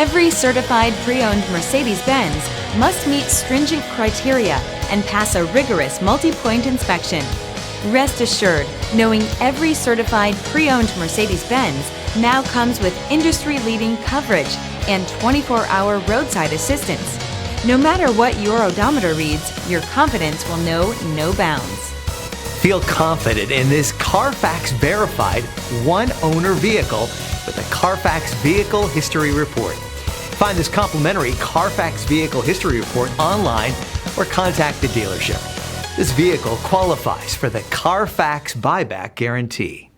Every certified pre-owned Mercedes-Benz must meet stringent criteria and pass a rigorous multi-point inspection. Rest assured, knowing every certified pre-owned Mercedes-Benz now comes with industry-leading coverage and 24-hour roadside assistance. No matter what your odometer reads, your confidence will know no bounds. Feel confident in this Carfax verified one-owner vehicle with the Carfax Vehicle History Report. Find this complimentary Carfax Vehicle History Report online or contact the dealership. This vehicle qualifies for the Carfax Buyback Guarantee.